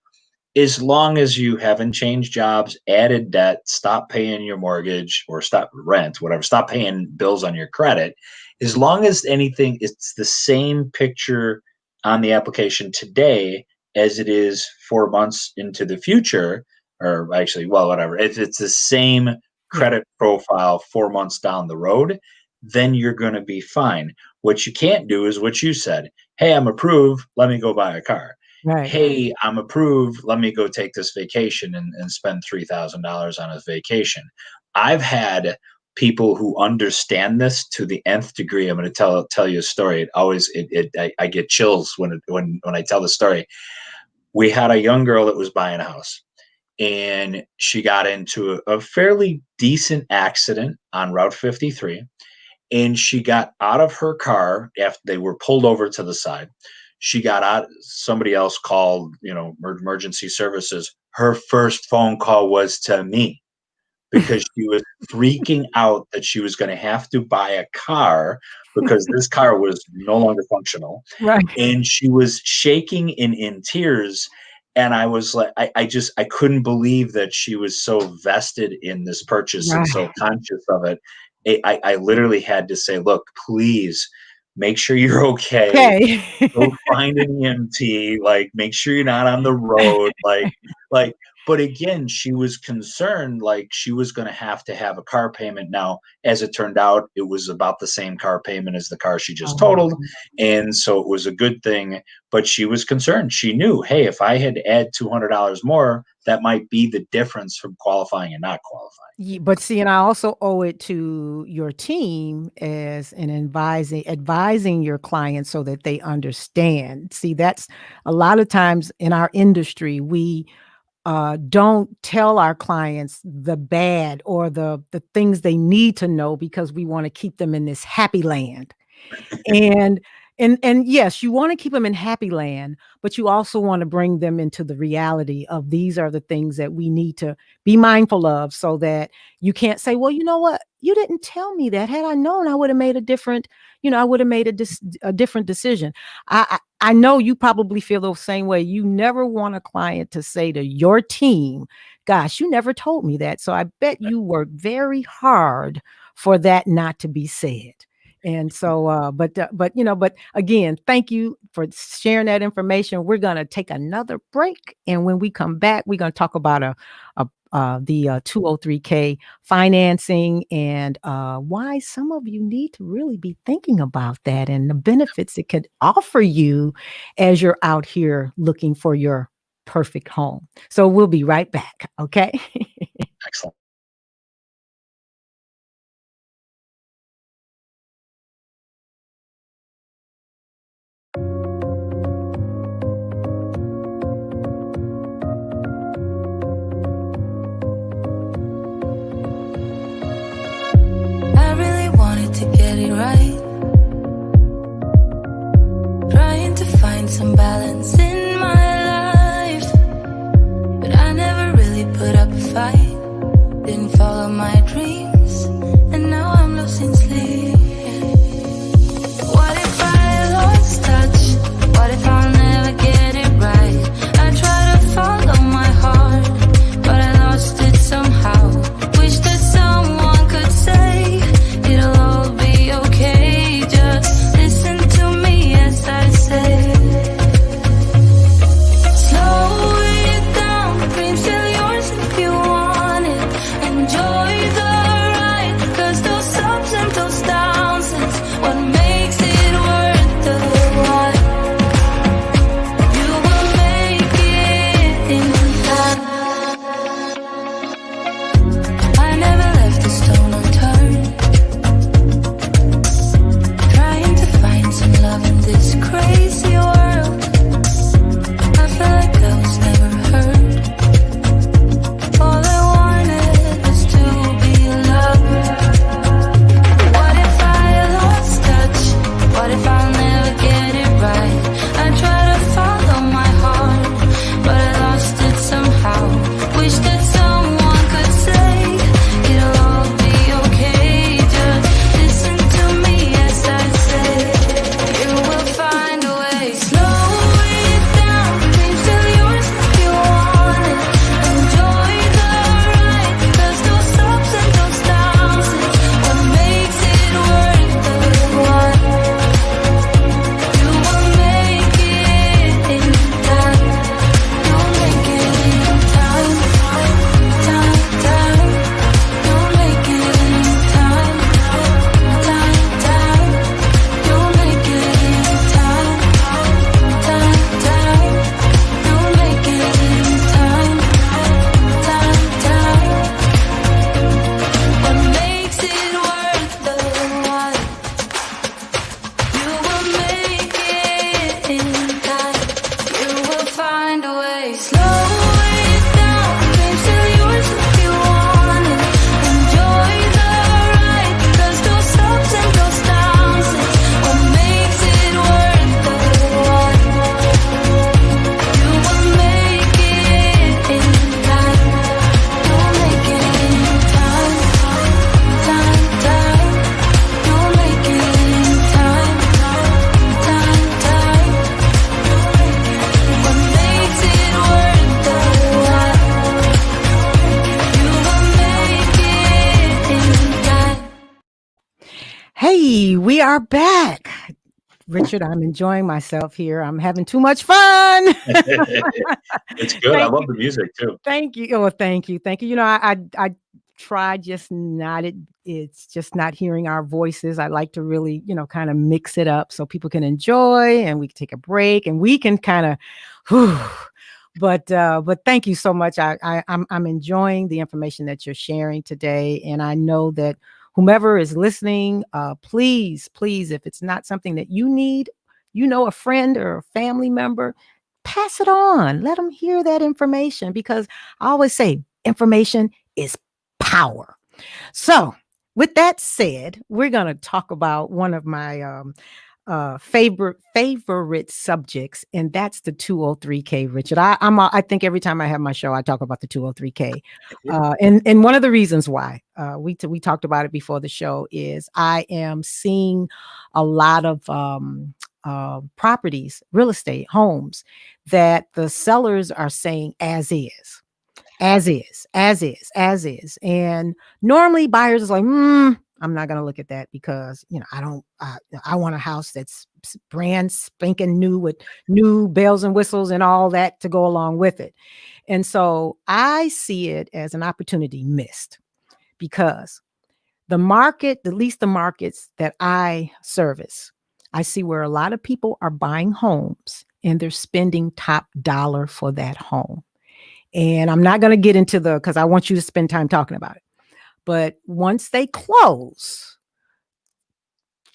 S2: as long as you haven't changed jobs, added debt, stop paying your mortgage or stop rent, whatever, stop paying bills on your credit, as long as anything, it's the same picture on the application today as it is 4 months into the future, or actually, well, whatever, if it's the same
S1: yeah.
S2: credit profile 4 months down the road, then you're going to be fine. What you can't do is what you said. Hey, I'm approved. Let me go buy a car.
S1: Right.
S2: Hey, I'm approved. Let me go take this vacation and spend $3,000 on a vacation. I've had people who understand this to the nth degree. I'm going to tell you a story. It always I get chills when I tell the story. We had a young girl that was buying a house, and she got into a fairly decent accident on Route 53, and she got out of her car after they were pulled over to the side. She got out. Somebody else called, emergency services. Her first phone call was to me because she was freaking out that she was going to have to buy a car because this car was no longer functional,
S1: Right.
S2: and she was shaking in tears. And I was like, I couldn't believe that she was so vested in this purchase and so
S1: Right.
S2: conscious of it. I literally had to say, look, please make sure you're okay.
S1: Okay.
S2: Go find an EMT, like, make sure you're not on the road, like but again, she was concerned, like, she was gonna have to have a car payment. Now, as it turned out, it was about the same car payment as the car she just
S1: Oh,
S2: totaled, and so it was a good thing, but she was concerned. She knew, "Hey, if I had to add $200 more, that might be the difference from qualifying and not qualifying."
S1: But see, and I also owe it to your team as an advising your clients so that they understand. See, that's a lot of times in our industry, we don't tell our clients the bad or the things they need to know because we want to keep them in this happy land. And and yes, you wanna keep them in happy land, but you also wanna bring them into the reality of these are the things that we need to be mindful of so that you can't say, "Well, you know what? You didn't tell me that. Had I known, I would have made a different, I would have made a different decision." I know you probably feel the same way. You never want a client to say to your team, "Gosh, you never told me that." So I bet you work very hard for that not to be said. And so, but again, thank you for sharing that information. We're gonna take another break, and when we come back, we're gonna talk about the 203K financing and why some of you need to really be thinking about that and the benefits it could offer you as you're out here looking for your perfect home. So we'll be right back. Okay.
S2: Excellent.
S1: Hey, we are back. Richard, I'm enjoying myself here. I'm having too much fun.
S2: It's good. I
S1: Thank
S2: love
S1: you.
S2: the music too.
S1: Thank you. Oh, thank you. Thank you. You know, I try just not it's just not hearing our voices. I like to really, kind of mix it up so people can enjoy and we can take a break and we can kind of but thank you so much. I'm enjoying the information that you're sharing today. And I know that whomever is listening, please, if it's not something that you need, a friend or a family member, pass it on. Let them hear that information because I always say information is power. So, with that said, we're going to talk about one of my favorite subjects, and that's the 203K, Richard. I think every time I have my show, I talk about the 203K, and one of the reasons why we talked about it before the show is I am seeing a lot of properties, real estate, homes that the sellers are saying as is. As is, as is, as is. And normally buyers is like, I'm not going to look at that because, I want a house that's brand spanking new with new bells and whistles and all that to go along with it. And so I see it as an opportunity missed because the market, at least the markets that I service, I see where a lot of people are buying homes and they're spending top dollar for that home. And I'm not going to get into because I want you to spend time talking about it. But once they close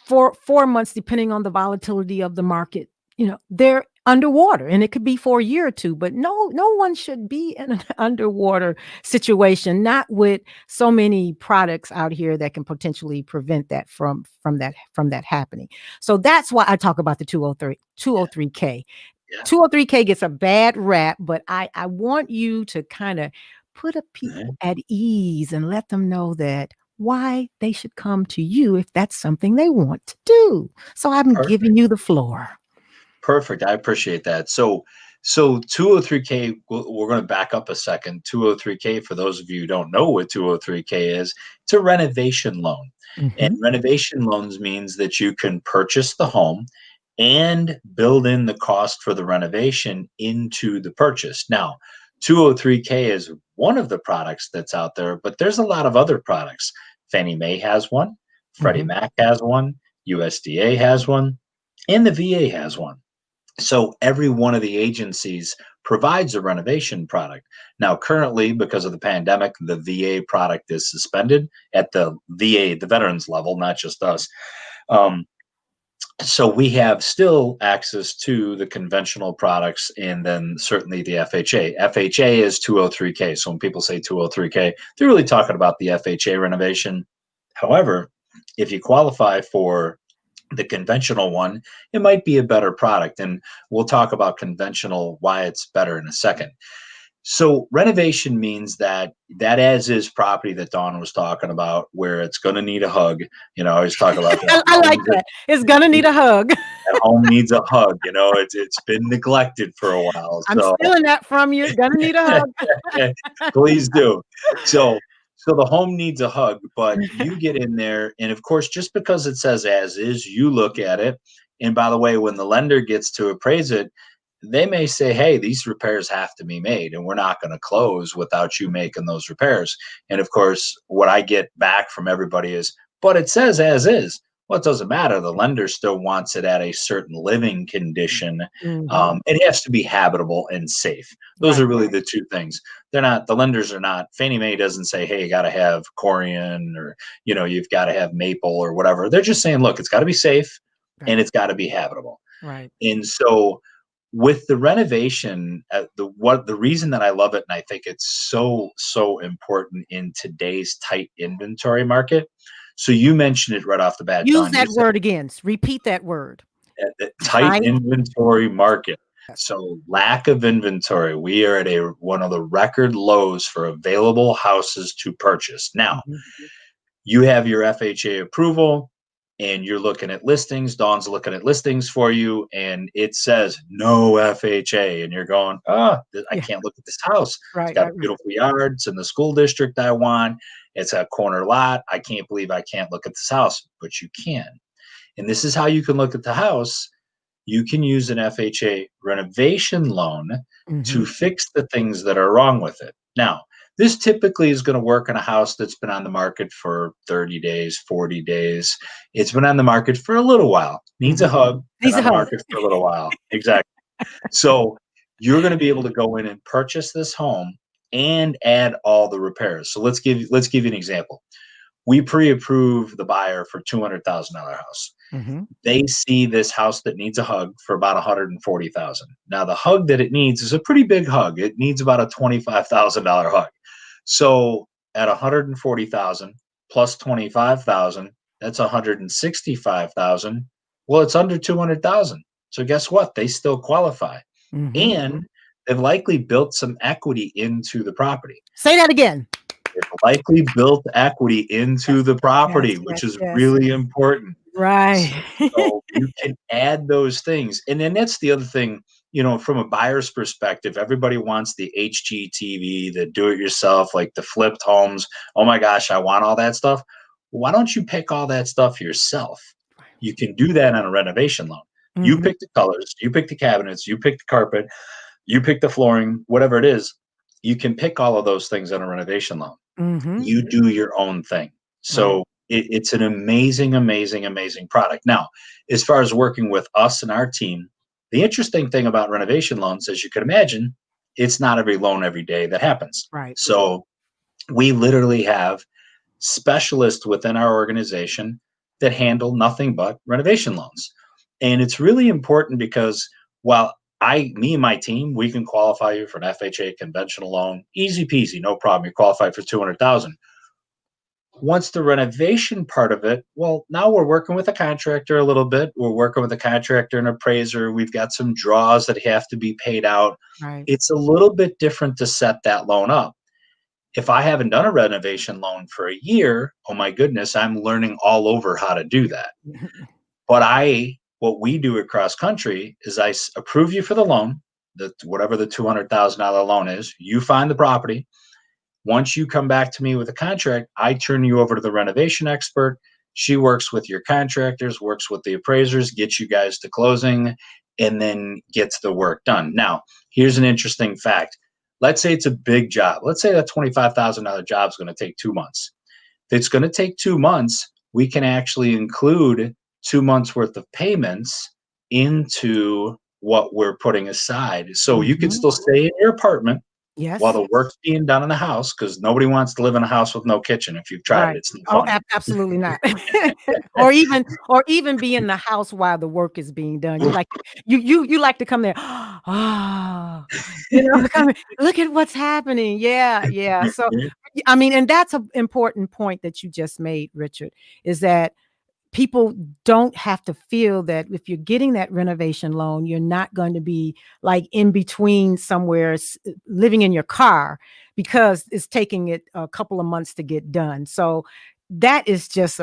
S1: for 4 months, depending on the volatility of the market, they're underwater, and it could be for a year or two, but no one should be in an underwater situation, not with so many products out here that can potentially prevent that from that happening. So that's why I talk about the 203K. 203K gets a bad rap, but I want you to kind of put people at ease and let them know that why they should come to you if that's something they want to do. So I'm giving you the floor.
S2: Perfect. I appreciate that. So 203K, we're going to back up a second. 203K, for those of you who don't know what 203K is, it's a renovation loan. And renovation loans means that you can purchase the home and build in the cost for the renovation into the purchase. Now, 203K is one of the products that's out there, but there's a lot of other products. Fannie Mae has one, Freddie Mac has one, USDA has one, and the VA has one. So every one of the agencies provides a renovation product. Now, currently, because of the pandemic, the VA product is suspended at the VA, the veterans level, not just us. So we have still access to the conventional products and then certainly the FHA. FHA is 203K. So when people say 203K, they're really talking about the FHA renovation. However, if you qualify for the conventional one, it might be a better product. And we'll talk about conventional, why it's better in a second. So renovation means that as is property that Dawn was talking about, where it's going to need a hug. I always talk about that.
S1: I like that. It's going to need a hug.
S2: That home needs a hug. It's been neglected for a while.
S1: I'm stealing that from you. Going to need a hug.
S2: Please do. So the home needs a hug, but you get in there, and of course, just because it says as is, you look at it. And by the way, when the lender gets to appraise it, they may say, hey, these repairs have to be made, and we're not going to close without you making those repairs. And of course, what I get back from everybody is, but it says as is. Well, it doesn't matter. The lender still wants it at a certain living condition. It has to be habitable and safe. Those are really the two things. The lenders are not, Fannie Mae doesn't say, hey, you got to have Corian or, you've got to have maple or whatever. They're just saying, look, it's got to be safe and it's got to be habitable.
S1: Right.
S2: And so with the renovation, the reason that I love it, and I think it's so important in today's tight inventory market. So you mentioned it right off the bat.
S1: Use
S2: Dawn,
S1: that word again. Repeat that word.
S2: The tight inventory market. So lack of inventory. We are at one of the record lows for available houses to purchase. Now, you have your FHA approval, and you're looking at listings. Dawn's looking at listings for you, and it says no FHA, and you're going, I can't look at this house. It's got a beautiful yard. It's in the school district I want. It's a corner lot. I can't believe I can't look at this house, but you can. And this is how you can look at the house. You can use an FHA renovation loan to
S1: Mhm.
S2: fix the things that are wrong with it. Now, this typically is going to work in a house that's been on the market for 30 days, 40 days. It's been on the market for a little while. Needs a
S1: Mhm.
S2: hug. Been
S1: Needs a
S2: on the
S1: hug.
S2: market for a little while. Exactly. So you're going to be able to go in and purchase this home and add all the repairs. So let's give you an example. We pre-approve the buyer for $200,000 house.
S1: Mhm.
S2: They see this house that needs a hug for about 140,000. Now the hug that it needs is a pretty big hug. It needs about a $25,000 hug. So at 140,000 plus 25,000, that's 165,000. Well, it's under 200,000. So guess what? They still qualify.
S1: Mhm.
S2: And they've likely built some equity into the property.
S1: Say that again.
S2: They've likely built equity into
S1: Yes.
S2: the property,
S1: Yes,
S2: which
S1: yes,
S2: is
S1: yes.
S2: really important.
S1: Right.
S2: So you can add those things. And then that's the other thing, from a buyer's perspective, everybody wants the HGTV, the do it yourself, like the flipped homes. Oh my gosh, I want all that stuff. Why don't you pick all that stuff yourself? You can do that on a renovation loan. You
S1: Mhm.
S2: pick the colors, you pick the cabinets, you pick the carpet, you pick the flooring, whatever it is. You can pick all of those things on a renovation loan.
S1: Mhm.
S2: You do your own thing.
S1: Right.
S2: So it's an amazing, amazing, amazing product. Now, as far as working with us and our team, the interesting thing about renovation loans, as you can imagine, it's not every loan every day that happens.
S1: Right.
S2: So we literally have specialists within our organization that handle nothing but renovation loans. And it's really important because while me and my team, we can qualify you for an FHA conventional loan, easy peasy, no problem. You qualify for 200,000. Once the renovation part of it, well, now we're working with a contractor a little bit. We're working with a contractor and appraiser. We've got some draws that have to be paid out.
S1: Right.
S2: It's a little bit different to set that loan up. If I haven't done a renovation loan for a year, oh my goodness, I'm learning all over how to do that. But what we do across country is approve you for the loan, whatever the $200,000 loan is. You find the property. Once you come back to me with a contract, I turn you over to the renovation expert. She works with your contractors, works with the appraisers, gets you guys to closing, and then gets the work done. Now, here's an interesting fact. Let's say it's a big job. Let's say that $25,000 job is going to take 2 months. If it's going to take 2 months, we can actually include 2 months worth of payments into what we're putting aside. So you could
S1: Mhm.
S2: still stay in your apartment while
S1: Yes.
S2: the work's being done in the house, because nobody wants to live in a house with no kitchen. If you've tried it,
S1: Right.
S2: it's no
S1: Oh,
S2: fun.
S1: absolutely not. Or even be in the house while the work is being done. You like to come there, "Ah," come in, "Look at what's happening." Yeah, yeah. So, I mean, and that's an important point that you just made, Richard, is that people don't have to feel that if you're getting that renovation loan, you're not going to be like in between somewhere living in your car because it's taking it a couple of months to get done. So that is just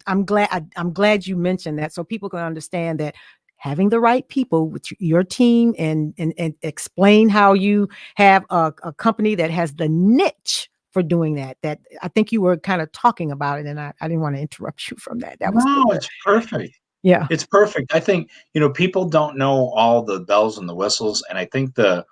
S1: I'm glad you mentioned that so people can understand that having the right people with your team and explain how you have a company that has the niche for doing that I think you were kind of talking about it, and I didn't want to interrupt you from that. That was
S2: No,
S1: good.
S2: it's perfect.
S1: Yeah.
S2: It's perfect. I think, people don't know all the bells and the whistles. And I think the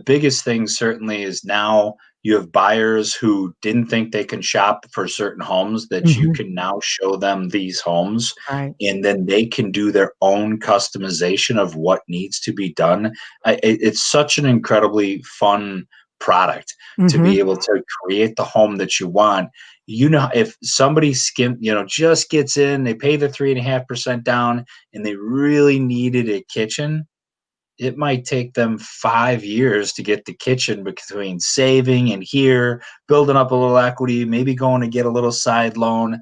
S2: biggest thing certainly is now you have buyers who didn't think they can shop for certain homes that you
S1: Mhm.
S2: can now show them these homes,
S1: Right.
S2: and then they can do their own customization of what needs to be done. It's such an incredibly fun product to
S1: Mhm.
S2: be able to create the home that you want. If somebody just gets in, they pay the 3.5% down, and they really needed a kitchen, it might take them 5 years to get the kitchen between saving and here, building up a little equity, maybe going to get a little side loan.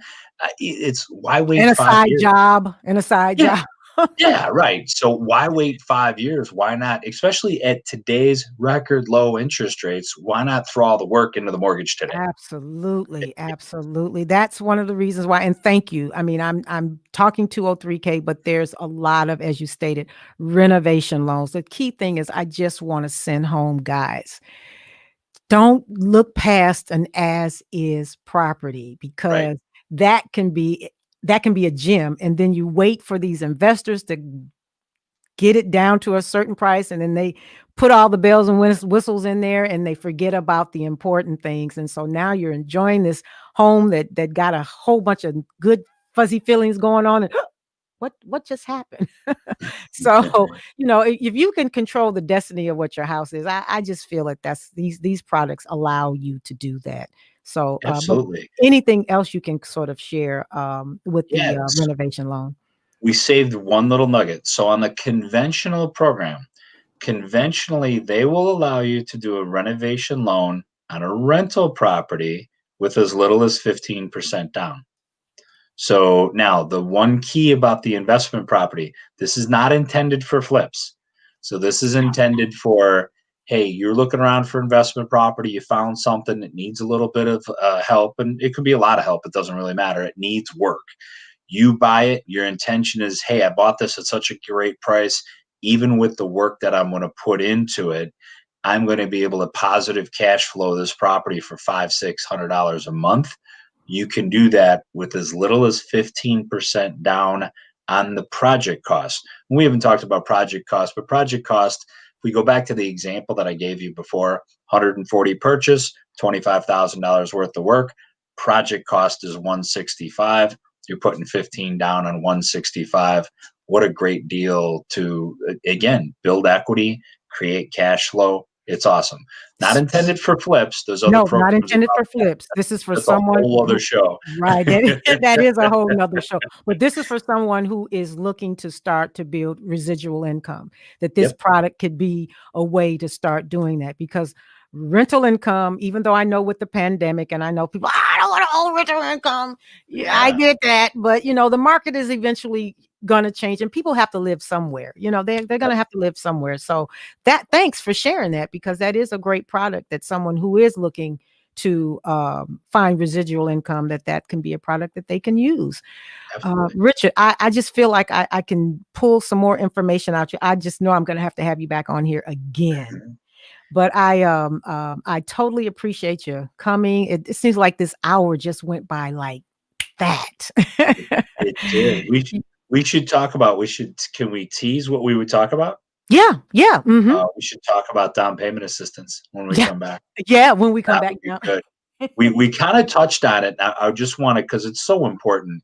S2: It's why wait
S1: And a
S2: five
S1: side
S2: years?
S1: job, and a side
S2: Yeah,
S1: job.
S2: yeah, right. So why wait 5 years? Why not, especially at today's record low interest rates, why not throw all the work into the mortgage today?
S1: Absolutely, absolutely. That's one of the reasons why, and thank you. I mean, I'm talking 203K, but there's a lot of, as you stated, renovation loans. The key thing is I just want to send home guys. Don't look past an as is property
S2: Right.
S1: because that can be that can be a gem. And then you wait for these investors to get it down to a certain price, and then they put all the bells and whistles in there, and they forget about the important things. And so now you're enjoying this home that got a whole bunch of good fuzzy feelings going on, and what just happened? So, if you can control the destiny of what your house is, I just feel like that's these products allow you to do that. So, but
S2: Absolutely.
S1: anything else you can sort of share with the
S2: Yes.
S1: renovation loan?
S2: We saved one little nugget. So on the conventional program, conventionally, they will allow you to do a renovation loan on a rental property with as little as 15% down. So now the one key about the investment property, this is not intended for flips. So this is intended for, hey, you're looking around for investment property, you found something that needs a little bit of help, and it could be a lot of help. It doesn't really matter. It needs work. You buy it. Your intention is, hey, I bought this at such a great price. Even with the work that I'm going to put into it, I'm going to be able to positive cash flow this property for $500-600 a month. You can do that with as little as 15% down on the project cost. We haven't talked about project cost, but project cost, if we go back to the example that I gave you before, 140 purchase, $25,000 worth of work, project cost is 165. You're putting 15 down on 165. What a great deal to, again, build equity, create cash flow. It's awesome. Not intended for flips. There's other
S1: No, not
S2: programs
S1: intended for
S2: about that.
S1: flips. This is for
S2: That's
S1: someone
S2: a whole other show.
S1: right. That is a whole nother show. But this is for someone who is looking to start to build residual income, that this
S2: Yep.
S1: product could be a way to start doing that. Because rental income, even though I know with the pandemic, and I know people, I don't want to own rental income. Yeah, I
S2: Yeah.
S1: get that. But the market is eventually gonna change, and people have to live somewhere. They're gonna have to live somewhere. So thanks for sharing that, because that is a great product that someone who is looking to find residual income, that can be a product that they can use.
S2: Absolutely.
S1: Richard, I just feel like I can pull some more information out you. I just know I'm going to have you back on here again. But I totally appreciate you coming. It seems like this hour just went by like that.
S2: It did. We should talk about, can we tease what we would talk about?
S1: Yeah. Mhm.
S2: We should talk about down payment assistance when we
S1: Yeah.
S2: come back.
S1: Yeah, when we come
S2: That
S1: back
S2: would be
S1: now.
S2: good. We kind of touched on it. I just want to, because it's so important.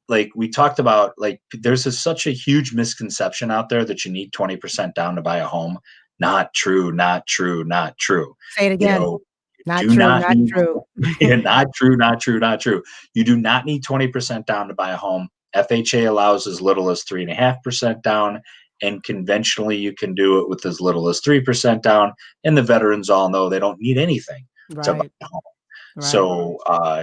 S2: Like we talked about, like there's such a huge misconception out there that you need 20% down to buy a home. Not true, not true, not true.
S1: Say it
S2: You
S1: again.
S2: know,
S1: Not
S2: do
S1: true,
S2: not
S1: not
S2: need,
S1: true.
S2: yeah, not true, not true, not true. You do not need 20% down to buy a home. FHA allows as little as 3.5% down, and conventionally you can do it with as little as 3% down. And the veterans all know they don't need anything to buy
S1: Right.
S2: a home.
S1: Right.
S2: So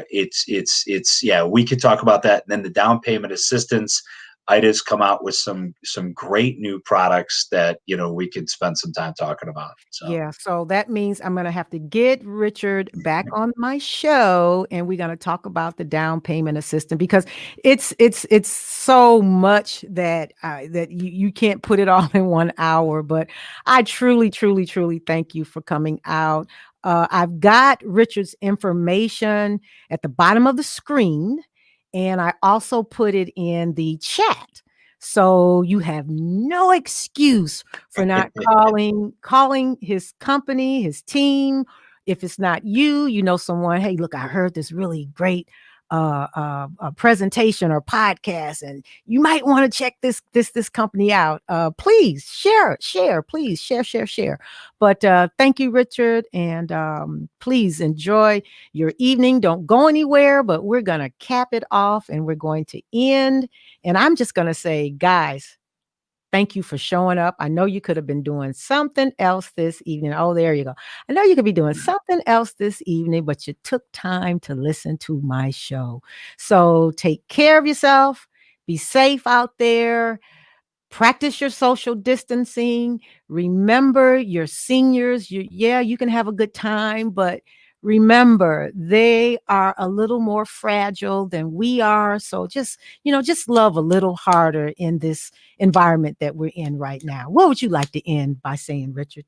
S2: it's yeah, we could talk about that. And then the down payment assistance, IDA's come out with some great new products that we could spend some time talking about. So
S1: Yeah, so that means I'm gonna have to get Richard back on my show, and we're gonna talk about the down payment assistance, because it's so much that that you can't put it all in 1 hour. But I truly, truly, truly thank you for coming out. I've got Richard's information at the bottom of the screen, and I also put it in the chat. So you have no excuse for not calling his company, his team. If it's not you, someone, hey, look, I heard this really great presentation or podcast, and you might want to check this company out. Please share, please share. But thank you, Richard, and please enjoy your evening. Don't go anywhere, but we're gonna cap it off, and we're going to end. And I'm just gonna say, guys, thank you for showing up. I know you could have been doing something else this evening. Oh, there you go. I know you could be doing something else this evening, but you took time to listen to my show. So take care of yourself. Be safe out there. Practice your social distancing. Remember your seniors. You can have a good time, but remember, they are a little more fragile than we are. So just love a little harder in this environment that we're in right now. What would you like to end by saying, Richard?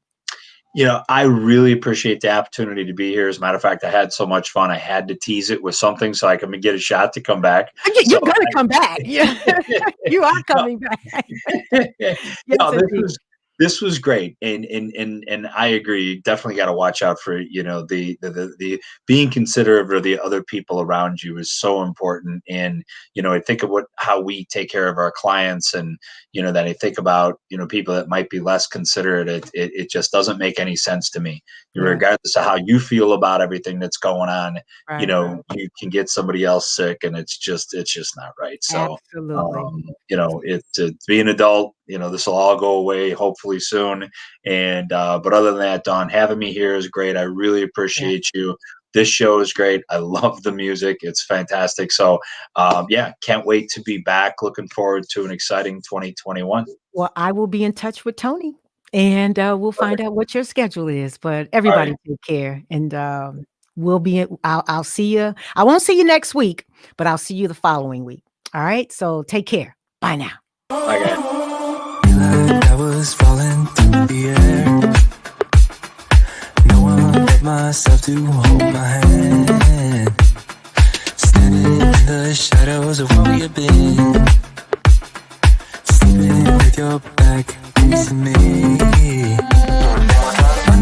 S2: I really appreciate the opportunity to be here. As a matter of fact, I had so much fun. I had to tease it with something so I can get a shot to come back.
S1: You're going to come back. Yeah. You are coming back. Yes,
S2: this was great, and I agree. Definitely got to watch out for the being considerate of the other people around you is so important. And I think of how we take care of our clients, and that I think about people that might be less considerate. It just doesn't make any sense to me.
S1: Right.
S2: Regardless of how you feel about everything that's going on,
S1: Right.
S2: you can get somebody else sick, and it's just not right. So
S1: Absolutely.
S2: to be an adult, this will all go away hopefully soon. And but other than that, Dawn, having me here is great. I really appreciate you. This show is great. I love the music. It's fantastic. So can't wait to be back. Looking forward to an exciting 2021.
S1: Well, I will be in touch with Tony, and we'll find out what your schedule is. But everybody take care, and I'll see you. I won't see you next week, but I'll see you the following week. All right. So take care. Bye now.
S2: Bye, guys.
S4: I was falling through the air. No one let myself to hold my hand. Standing in the shadows of where we have been. Sleeping with your back facing me. I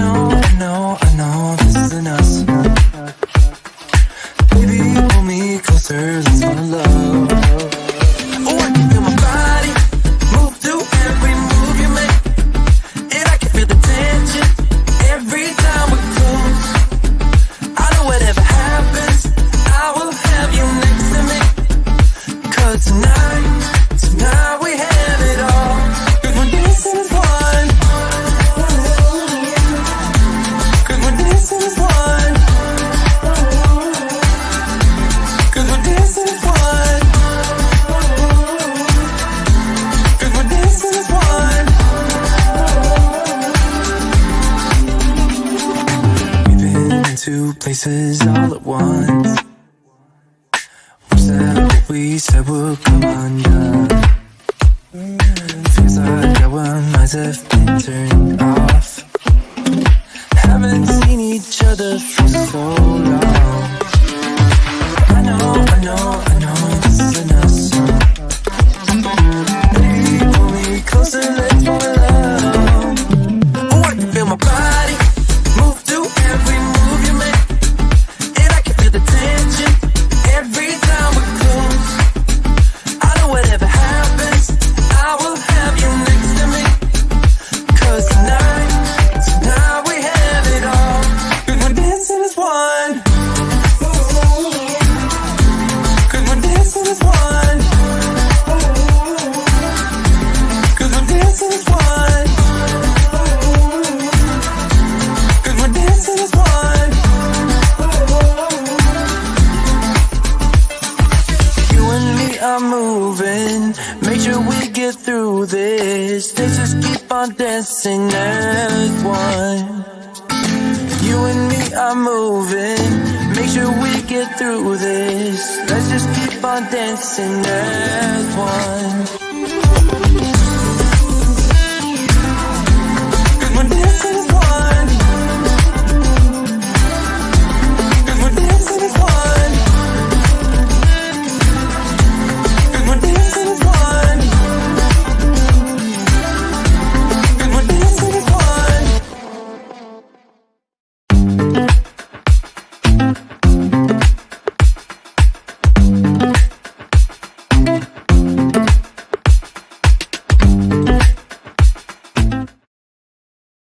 S4: know this isn't us. Baby, pull me closer, let's fall in love. Oh, I can feel my body move to every move you make, and I can feel the tension every time we close. I know whatever happens, I will have you next to me. 'Cause tonight we have it all. 'Cause we're dancing as one. 'Cause we're dancing as one. 'Cause we're dancing as one. 'Cause we're dancing as one. We've been into places all at once. Wish that what we said would come undone. Feels like our minds have been turned off. Haven't seen each other for so long. I know this isn't us. Baby, pull me closer, let's fall in love. Oh, I can feel my body move to every move you make, and I can feel the tension every time we close. I know whatever happens, I will have you next to me. 'Cause tonight we have it all. 'Cause we're dancing as one. 'Cause we're dancing as one. 'Cause we're dancing as one. 'Cause we're dancing as one. You and me are moving. Make sure we get through this. Let's just keep on dancing as one. You and me are moving. Make sure we get through this. Let's just keep on dancing as one.